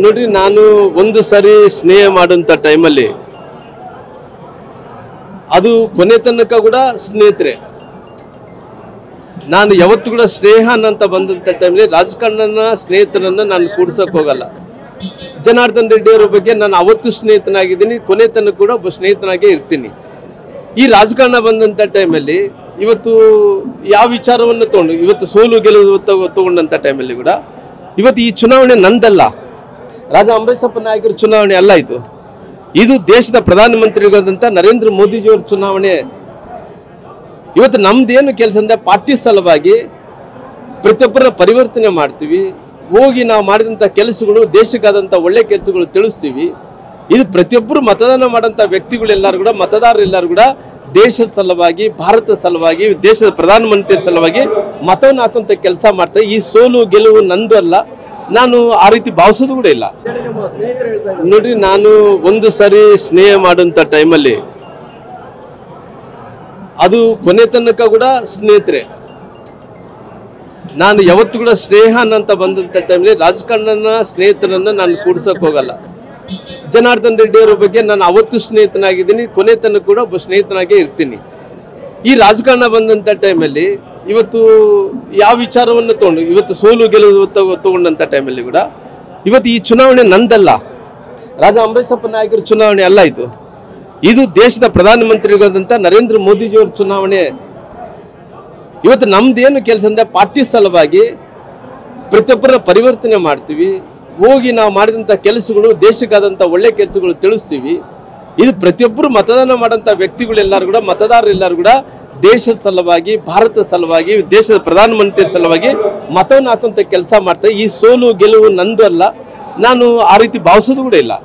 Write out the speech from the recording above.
ನೋಡ್ರಿ, ನಾನು ಒಂದು ಸರಿ ಸ್ನೇಹ ಮಾಡುವಂತ ಟೈಮಲ್ಲಿ ಅದು ಕೊನೆ ತನಕ ಕೂಡ ಸ್ನೇಹಿತರೆ. ನಾನು ಯಾವತ್ತು ಕೂಡ ಸ್ನೇಹ ಅಂತ ಬಂದಂತ ಟೈಮಲ್ಲಿ ರಾಜಕಾರಣನ ಸ್ನೇಹಿತರನ್ನ ನಾನು ಕೂಡ್ಸಕ್ ಹೋಗಲ್ಲ. ಜನಾರ್ದನ್ ರೆಡ್ಡಿ ಅವರ ಬಗ್ಗೆ ನಾನು ಅವತ್ತು ಸ್ನೇಹಿತನಾಗಿದ್ದೀನಿ, ಕೊನೆ ತನಕ ಕೂಡ ಒಬ್ಬ ಸ್ನೇಹಿತನಾಗೇ ಇರ್ತೀನಿ. ಈ ರಾಜಕಾರಣ ಬಂದಂತ ಟೈಮಲ್ಲಿ ಇವತ್ತು ಯಾವ ವಿಚಾರವನ್ನು ತಗೊಂಡು ಇವತ್ತು ಸೋಲು ಗೆಲುವು ತಗೊಂಡಂತ ಟೈಮಲ್ಲಿ ಕೂಡ ಇವತ್ತು ಈ ಚುನಾವಣೆ ನಂದಲ್ಲ, ರಾಜಾ ಅಮರೇಶಪ್ಪ ನಾಯಕರ ಚುನಾವಣೆ ಅಲ್ಲ. ಇದು ದೇಶದ ಪ್ರಧಾನಮಂತ್ರಿಗಳಾದಂಥ ನರೇಂದ್ರ ಮೋದಿಜಿಯವರ ಚುನಾವಣೆ. ಇವತ್ತು ನಮ್ದೇನು ಕೆಲಸ ಅಂದ್ರೆ ಪಾರ್ಟಿ ಸಲುವಾಗಿ ಪ್ರತಿಯೊಬ್ಬರ ಪರಿವರ್ತನೆ ಮಾಡ್ತೀವಿ. ಹೋಗಿ ನಾವು ಮಾಡಿದಂಥ ಕೆಲಸಗಳು, ದೇಶಕ್ಕಾದಂಥ ಒಳ್ಳೆ ಕೆಲಸಗಳು ತಿಳಿಸ್ತೀವಿ. ಇದು ಪ್ರತಿಯೊಬ್ಬರು ಮತದಾನ ಮಾಡೋಂಥ ವ್ಯಕ್ತಿಗಳೆಲ್ಲರೂ ಕೂಡ, ಮತದಾರರೆಲ್ಲರೂ ಕೂಡ ದೇಶದ ಸಲುವಾಗಿ, ಭಾರತ ಸಲುವಾಗಿ, ದೇಶದ ಪ್ರಧಾನಮಂತ್ರಿ ಸಲುವಾಗಿ ಮತವನ್ನು ಹಾಕುವಂಥ ಕೆಲಸ ಮಾಡ್ತಾರೆ. ಈ ಸೋಲು ಗೆಲುವು ನಂದು ಅಲ್ಲ, ನಾನು ಆ ರೀತಿ ಭಾವಿಸೋದು ಕೂಡ ಇಲ್ಲ. ನೋಡ್ರಿ, ನಾನು ಒಂದು ಸರಿ ಸ್ನೇಹ ಮಾಡುವಂಥ ಟೈಮಲ್ಲಿ ಅದು ಕೊನೆ ತನಕ ಕೂಡ ಸ್ನೇಹಿತರೆ. ನಾನು ಯಾವತ್ತು ಕೂಡ ಸ್ನೇಹ ಅಂತ ಬಂದಂತ ಟೈಮಲ್ಲಿ ರಾಜಕಾರಣನ ಸ್ನೇಹಿತರನ್ನ ನಾನು ಕೂಡ್ಸಕ್ ಹೋಗಲ್ಲ. ಜನಾರ್ದನ್ ರೆಡ್ಡಿ ಅವರ ಬಗ್ಗೆ ನಾನು ಅವತ್ತು ಸ್ನೇಹಿತನಾಗಿದ್ದೀನಿ, ಕೊನೆ ತನಕ ಕೂಡ ಒಬ್ಬ ಸ್ನೇಹಿತನಾಗೇ ಇರ್ತೀನಿ. ಈ ರಾಜಕಾರಣ ಬಂದಂತ ಟೈಮಲ್ಲಿ ಇವತ್ತು ಯಾವ ವಿಚಾರವನ್ನು ತಗೊಂಡು ಇವತ್ತು ಸೋಲು ಗೆಲುವು ತಗೊಂಡಂತ ಟೈಮಲ್ಲಿ ಕೂಡ ಇವತ್ತು ಈ ಚುನಾವಣೆ ನಂದಲ್ಲ, ರಾಜಾ ಅಮರೇಶಪ್ಪ ನಾಯಕರ ಚುನಾವಣೆ ಅಲ್ಲ. ಇದು ದೇಶದ ಪ್ರಧಾನಮಂತ್ರಿಗಳಾದಂಥ ನರೇಂದ್ರ ಮೋದಿಜಿಯವರ ಚುನಾವಣೆ. ಇವತ್ತು ನಮ್ದೇನು ಕೆಲಸ ಅಂದ್ರೆ ಪಾರ್ಟಿ ಸಲುವಾಗಿ ಪ್ರತಿಯೊಬ್ಬರ ಪರಿವರ್ತನೆ ಮಾಡ್ತೀವಿ. ಹೋಗಿ ನಾವು ಮಾಡಿದಂಥ ಕೆಲಸಗಳು, ದೇಶಕ್ಕಾದಂಥ ಒಳ್ಳೆ ಕೆಲಸಗಳು ತಿಳಿಸ್ತೀವಿ. ಇದು ಪ್ರತಿಯೊಬ್ಬರು ಮತದಾನ ಮಾಡೋಂಥ ವ್ಯಕ್ತಿಗಳೆಲ್ಲರೂ ಕೂಡ, ಮತದಾರರೆಲ್ಲರೂ ಕೂಡ ದೇಶದ ಸಲುವಾಗಿ, ಭಾರತ ಸಲುವಾಗಿ, ದೇಶದ ಪ್ರಧಾನಮಂತ್ರಿ ಸಲುವಾಗಿ ಮತವನ್ನು ಹಾಕುವಂಥ ಕೆಲಸ ಮಾಡ್ತಾರೆ. ಈ ಸೋಲು ಗೆಲುವು ನಂದು ಅಲ್ಲ, ನಾನು ಆ ರೀತಿ ಭಾವಿಸೋದು ಕೂಡ ಇಲ್ಲ.